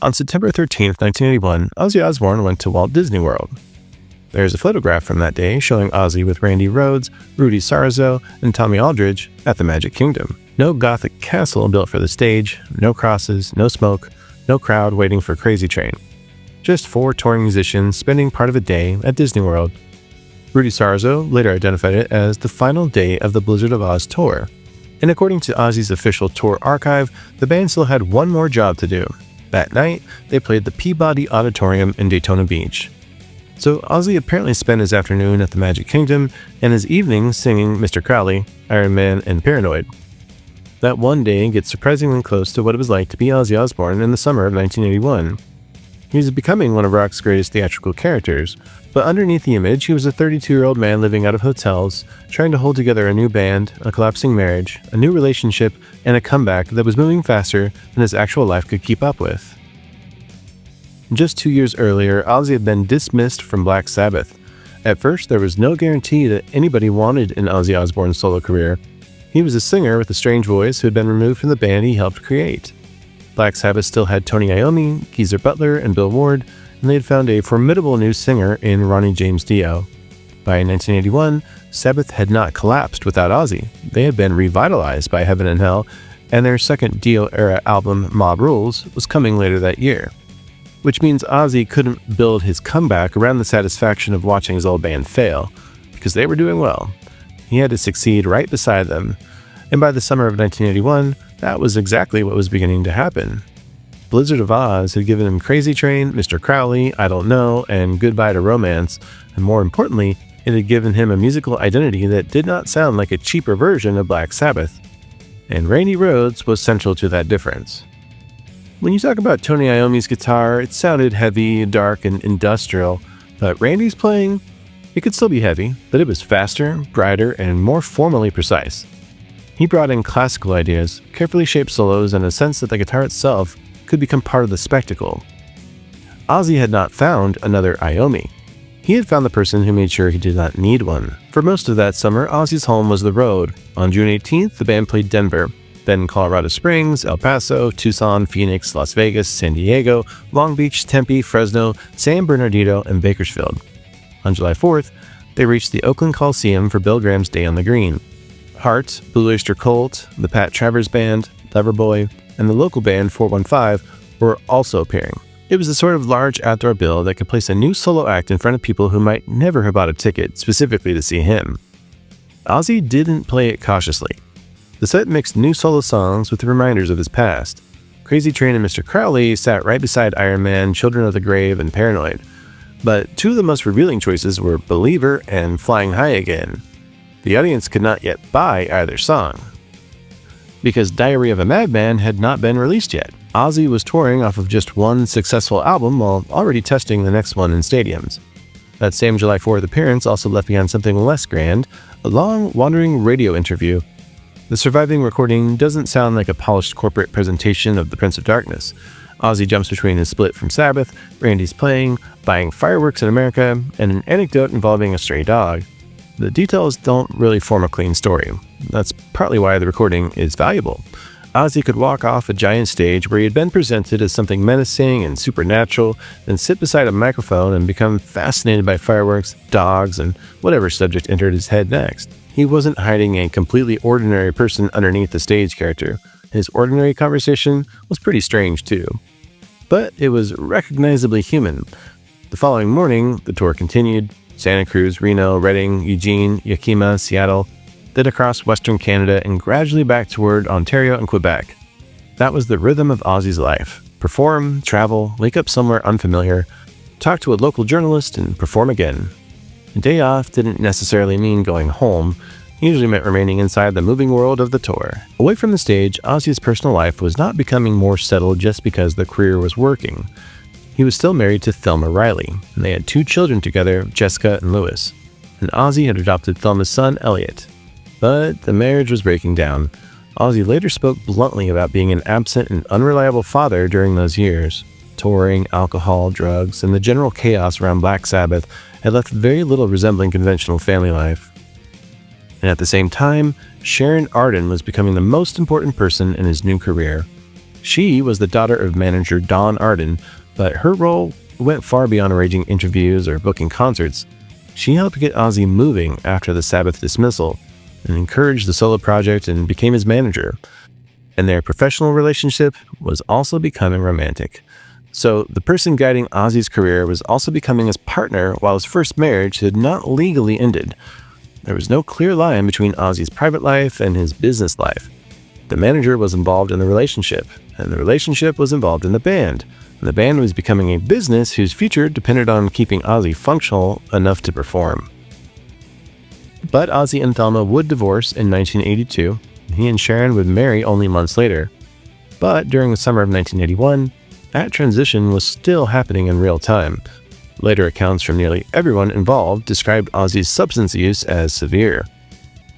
On September 13th, 1981, Ozzy Osbourne went to Walt Disney World. There's a photograph from that day showing Ozzy with Randy Rhoads, Rudy Sarzo, and Tommy Aldridge at the Magic Kingdom. No gothic castle built for the stage, no crosses, no smoke, no crowd waiting for Crazy Train. Just 4 touring musicians spending part of a day at Disney World. Rudy Sarzo later identified it as the final day of the Blizzard of Ozz tour. And according to Ozzy's official tour archive, the band still had one more job to do. That night, they played the Peabody Auditorium in Daytona Beach. So Ozzy apparently spent his afternoon at the Magic Kingdom and his evening singing Mr. Crowley, Iron Man, and Paranoid. That one day gets surprisingly close to what it was like to be Ozzy Osbourne in the summer of 1981. He was becoming one of rock's greatest theatrical characters, but underneath the image, he was a 32-year-old man living out of hotels, trying to hold together a new band, a collapsing marriage, a new relationship, and a comeback that was moving faster than his actual life could keep up with. Just 2 years earlier, Ozzy had been dismissed from Black Sabbath. At first, there was no guarantee that anybody wanted an Ozzy Osbourne solo career. He was a singer with a strange voice who had been removed from the band he helped create. Black Sabbath still had Tony Iommi, Geezer Butler, and Bill Ward, and they had found a formidable new singer in Ronnie James Dio. By 1981, Sabbath had not collapsed without Ozzy. They had been revitalized by Heaven and Hell, and their second Dio-era album, Mob Rules, was coming later that year. Which means Ozzy couldn't build his comeback around the satisfaction of watching his old band fail, because they were doing well. He had to succeed right beside them, and by the summer of 1981, that was exactly what was beginning to happen. Blizzard of Ozz had given him Crazy Train, Mr. Crowley, I Don't Know, and Goodbye to Romance, and more importantly, it had given him a musical identity that did not sound like a cheaper version of Black Sabbath. And Randy Rhoads was central to that difference. When you talk about Tony Iommi's guitar, it sounded heavy, dark, and industrial, but Randy's playing, it could still be heavy, but it was faster, brighter, and more formally precise. He brought in classical ideas, carefully shaped solos, and a sense that the guitar itself could become part of the spectacle. Ozzy had not found another Iommi. He had found the person who made sure he did not need one. For most of that summer, Ozzy's home was the road. On June 18th, the band played Denver, then Colorado Springs, El Paso, Tucson, Phoenix, Las Vegas, San Diego, Long Beach, Tempe, Fresno, San Bernardino, and Bakersfield. On July 4th, they reached the Oakland Coliseum for Bill Graham's Day on the Green. Heart, Blue Oyster Cult, the Pat Travers Band, Loverboy, and the local band 415 were also appearing. It was a sort of large outdoor bill that could place a new solo act in front of people who might never have bought a ticket specifically to see him. Ozzy didn't play it cautiously. The set mixed new solo songs with reminders of his past. Crazy Train and Mr. Crowley sat right beside Iron Man, Children of the Grave, and Paranoid. But 2 of the most revealing choices were Believer and Flying High Again. The audience could not yet buy either song, because Diary of a Madman had not been released yet. Ozzy was touring off of just one successful album while already testing the next one in stadiums. That same July 4th appearance also left behind something less grand, a long, wandering radio interview. The surviving recording doesn't sound like a polished corporate presentation of the Prince of Darkness. Ozzy jumps between his split from Sabbath, Randy's playing, buying fireworks in America, and an anecdote involving a stray dog. The details don't really form a clean story. That's partly why the recording is valuable. Ozzy could walk off a giant stage where he had been presented as something menacing and supernatural, then sit beside a microphone and become fascinated by fireworks, dogs, and whatever subject entered his head next. He wasn't hiding a completely ordinary person underneath the stage character. His ordinary conversation was pretty strange too. But it was recognizably human. The following morning, the tour continued. Santa Cruz, Reno, Redding, Eugene, Yakima, Seattle, then across Western Canada and gradually back toward Ontario and Quebec. That was the rhythm of Ozzy's life. Perform, travel, wake up somewhere unfamiliar, talk to a local journalist, and perform again. A day off didn't necessarily mean going home. It usually meant remaining inside the moving world of the tour. Away from the stage, Ozzy's personal life was not becoming more settled just because the career was working. He was still married to Thelma Riley, and they had 2 children together, Jessica and Lewis. And Ozzy had adopted Thelma's son, Elliot. But the marriage was breaking down. Ozzy later spoke bluntly about being an absent and unreliable father during those years. Touring, alcohol, drugs, and the general chaos around Black Sabbath had left very little resembling conventional family life. And at the same time, Sharon Arden was becoming the most important person in his new career. She was the daughter of manager Sharon Arden, but her role went far beyond arranging interviews or booking concerts. She helped get Ozzy moving after the Sabbath dismissal and encouraged the solo project and became his manager. And their professional relationship was also becoming romantic. So the person guiding Ozzy's career was also becoming his partner while his first marriage had not legally ended. There was no clear line between Ozzy's private life and his business life. The manager was involved in the relationship, and the relationship was involved in the band. And the band was becoming a business whose future depended on keeping Ozzy functional enough to perform. But Ozzy and Thelma would divorce in 1982. He and Sharon would marry only months later. But during the summer of 1981, that transition was still happening in real time. Later accounts from nearly everyone involved described Ozzy's substance use as severe.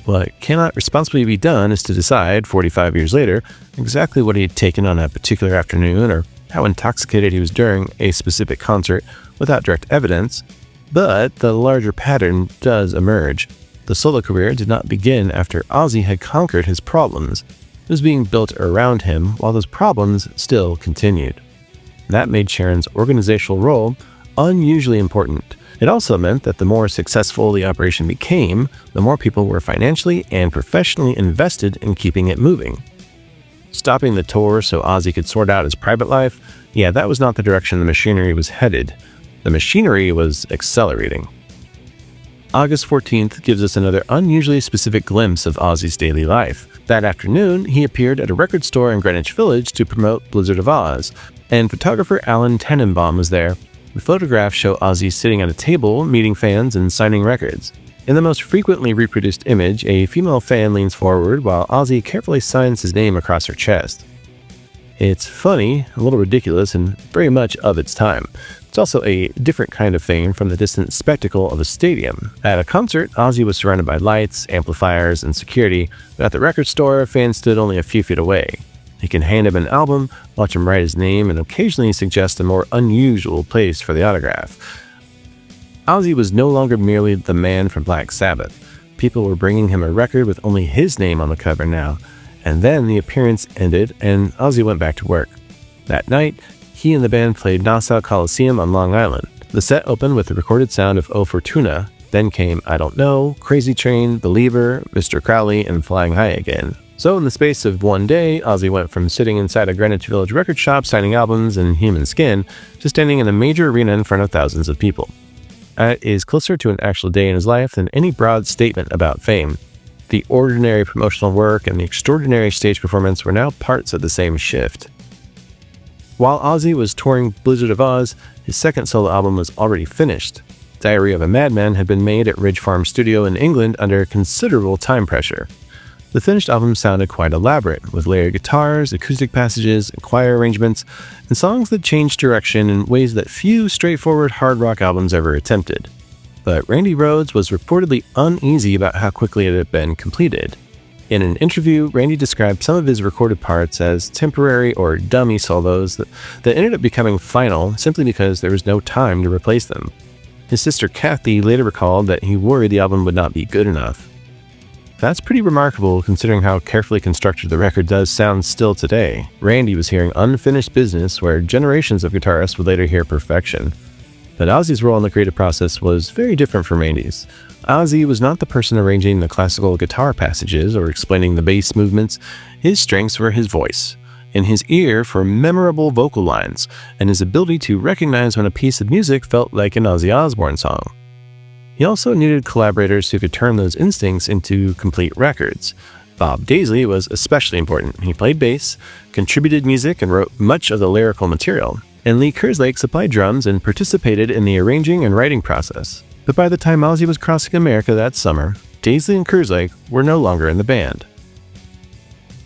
What cannot responsibly be done is to decide, 45 years later, exactly what he had taken on a particular afternoon or how intoxicated he was during a specific concert without direct evidence, but the larger pattern does emerge. The solo career did not begin after Ozzy had conquered his problems. It was being built around him while those problems still continued. That made Sharon's organizational role unusually important. It also meant that the more successful the operation became, the more people were financially and professionally invested in keeping it moving. Stopping the tour so Ozzy could sort out his private life, that was not the direction the machinery was headed. The machinery was accelerating. August 14th gives us another unusually specific glimpse of Ozzy's daily life. That afternoon, he appeared at a record store in Greenwich Village to promote Blizzard of Ozz, and photographer Alan Tenenbaum was there. The photographs show Ozzy sitting at a table, meeting fans and signing records. In the most frequently reproduced image, a female fan leans forward while Ozzy carefully signs his name across her chest. It's funny, a little ridiculous, and very much of its time. It's also a different kind of fame from the distant spectacle of a stadium. At a concert, Ozzy was surrounded by lights, amplifiers, and security, but at the record store, fans stood only a few feet away. He can hand him an album, watch him write his name, and occasionally suggest a more unusual place for the autograph. Ozzy was no longer merely the man from Black Sabbath. People were bringing him a record with only his name on the cover now. And then the appearance ended, and Ozzy went back to work. That night, he and the band played Nassau Coliseum on Long Island. The set opened with the recorded sound of O Fortuna. Then came I Don't Know, Crazy Train, Believer, Mr. Crowley, and Flying High Again. So in the space of one day, Ozzy went from sitting inside a Greenwich Village record shop signing albums in human skin to standing in a major arena in front of thousands of people. That is closer to an actual day in his life than any broad statement about fame. The ordinary promotional work and the extraordinary stage performance were now parts of the same shift. While Ozzy was touring Blizzard of Ozz, his second solo album was already finished. Diary of a Madman had been made at Ridge Farm Studio in England under considerable time pressure. The finished album sounded quite elaborate, with layered guitars, acoustic passages, and choir arrangements, and songs that changed direction in ways that few straightforward hard rock albums ever attempted. But Randy Rhoads was reportedly uneasy about how quickly it had been completed. In an interview, Randy described some of his recorded parts as temporary or dummy solos that ended up becoming final simply because there was no time to replace them. His sister Kathy later recalled that he worried the album would not be good enough. That's pretty remarkable considering how carefully constructed the record does sound still today. Randy was hearing unfinished business where generations of guitarists would later hear perfection. But Ozzy's role in the creative process was very different from Randy's. Ozzy was not the person arranging the classical guitar passages or explaining the bass movements. His strengths were his voice, and his ear for memorable vocal lines, and his ability to recognize when a piece of music felt like an Ozzy Osbourne song. He also needed collaborators who could turn those instincts into complete records. Bob Daisley was especially important. He played bass, contributed music, and wrote much of the lyrical material. And Lee Kerslake supplied drums and participated in the arranging and writing process. But by the time Ozzy was crossing America that summer, Daisley and Kerslake were no longer in the band.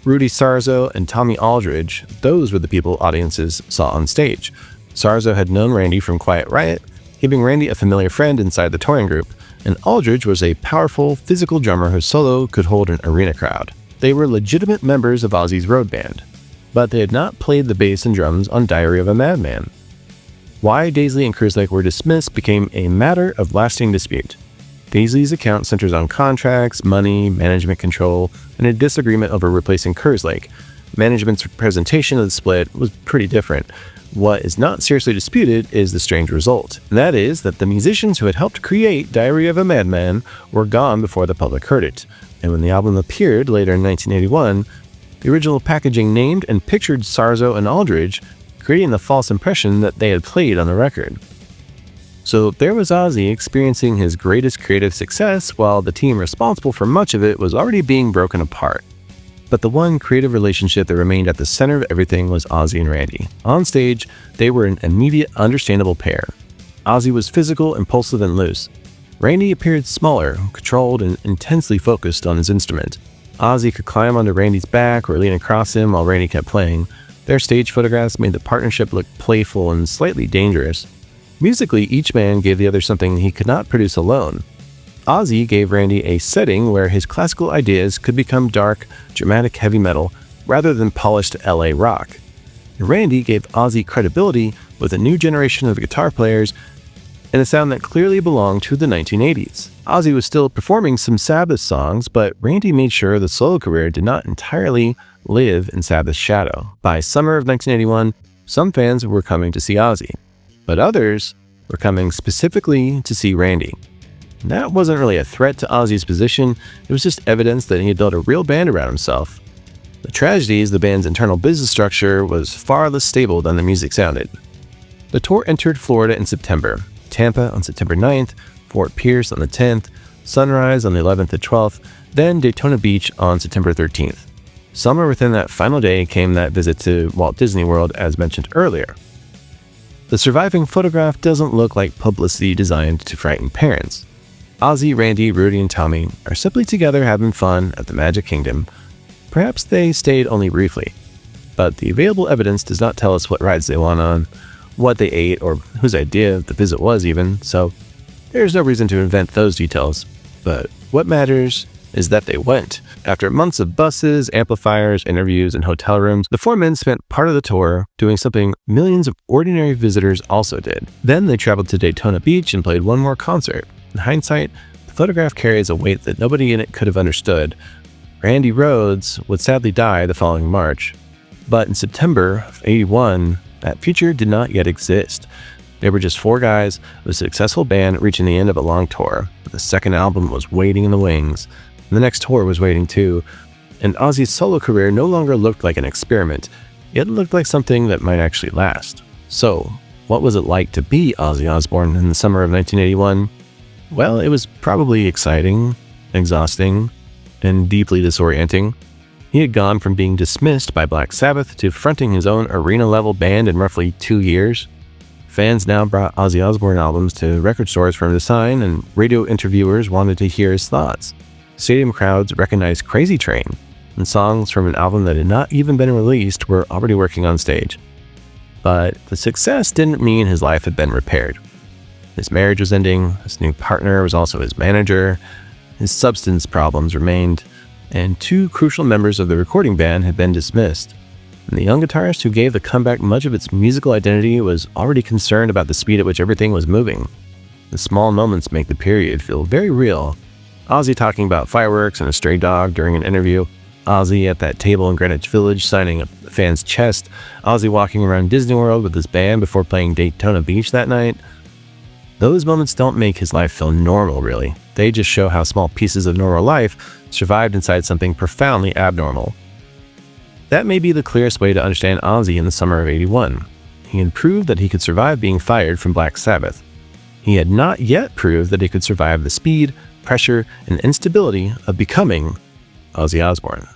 Rudy Sarzo and Tommy Aldridge, those were the people audiences saw on stage. Sarzo had known Randy from Quiet Riot, giving Randy a familiar friend inside the touring group, and Aldridge was a powerful, physical drummer whose solo could hold an arena crowd. They were legitimate members of Ozzy's road band, but they had not played the bass and drums on Diary of a Madman. Why Daisley and Kerslake were dismissed became a matter of lasting dispute. Daisley's account centers on contracts, money, management control, and a disagreement over replacing Kerslake, Management's presentation of the split was pretty different. What is not seriously disputed is the strange result. And that is that the musicians who had helped create Diary of a Madman were gone before the public heard it. And when the album appeared later in 1981, the original packaging named and pictured Sarzo and Aldridge, creating the false impression that they had played on the record. So there was Ozzy experiencing his greatest creative success while the team responsible for much of it was already being broken apart. But the one creative relationship that remained at the center of everything was Ozzy and Randy. On stage, they were an immediate, understandable pair. Ozzy was physical, impulsive, and loose. Randy appeared smaller, controlled, and intensely focused on his instrument. Ozzy could climb onto Randy's back or lean across him while Randy kept playing. Their stage photographs made the partnership look playful and slightly dangerous. Musically, each man gave the other something he could not produce alone. Ozzy gave Randy a setting where his classical ideas could become dark, dramatic heavy metal rather than polished LA rock. Randy gave Ozzy credibility with a new generation of guitar players and a sound that clearly belonged to the 1980s. Ozzy was still performing some Sabbath songs, but Randy made sure the solo career did not entirely live in Sabbath's shadow. By summer of 1981, some fans were coming to see Ozzy, but others were coming specifically to see Randy. That wasn't really a threat to Ozzy's position, it was just evidence that he had built a real band around himself. The tragedy is the band's internal business structure was far less stable than the music sounded. The tour entered Florida in September, Tampa on September 9th, Fort Pierce on the 10th, Sunrise on the 11th and 12th, then Daytona Beach on September 13th. Somewhere within that final day came that visit to Walt Disney World as mentioned earlier. The surviving photograph doesn't look like publicity designed to frighten parents. Ozzy, Randy, Rudy, and Tommy are simply together having fun at the Magic Kingdom. Perhaps they stayed only briefly, but the available evidence does not tell us what rides they went on, what they ate, or whose idea the visit was even, so there's no reason to invent those details. But what matters is that they went. After months of buses, amplifiers, interviews, and hotel rooms, the four men spent part of the tour doing something millions of ordinary visitors also did. Then they traveled to Daytona Beach and played one more concert. In hindsight, the photograph carries a weight that nobody in it could have understood. Randy Rhoads would sadly die the following March. But in September of '81, that future did not yet exist. They were just four guys with a successful band reaching the end of a long tour. The second album was waiting in the wings. And the next tour was waiting too. And Ozzy's solo career no longer looked like an experiment. It looked like something that might actually last. So, what was it like to be Ozzy Osbourne in the summer of 1981? Well, it was probably exciting, exhausting, and deeply disorienting. He had gone from being dismissed by Black Sabbath to fronting his own arena-level band in roughly 2 years. Fans now brought Ozzy Osbourne albums to record stores for him to sign, and radio interviewers wanted to hear his thoughts. Stadium crowds recognized Crazy Train, and songs from an album that had not even been released were already working on stage. But the success didn't mean his life had been repaired. His marriage was ending, his new partner was also his manager, his substance problems remained, and two crucial members of the recording band had been dismissed. And the young guitarist who gave the comeback much of its musical identity was already concerned about the speed at which everything was moving. The small moments make the period feel very real. Ozzy talking about fireworks and a stray dog during an interview, Ozzy at that table in Greenwich Village signing a fan's chest, Ozzy walking around Disney World with his band before playing Daytona Beach that night. Those moments don't make his life feel normal, really. They just show how small pieces of normal life survived inside something profoundly abnormal. That may be the clearest way to understand Ozzy in the summer of '81. He had proved that he could survive being fired from Black Sabbath. He had not yet proved that he could survive the speed, pressure, and instability of becoming Ozzy Osbourne.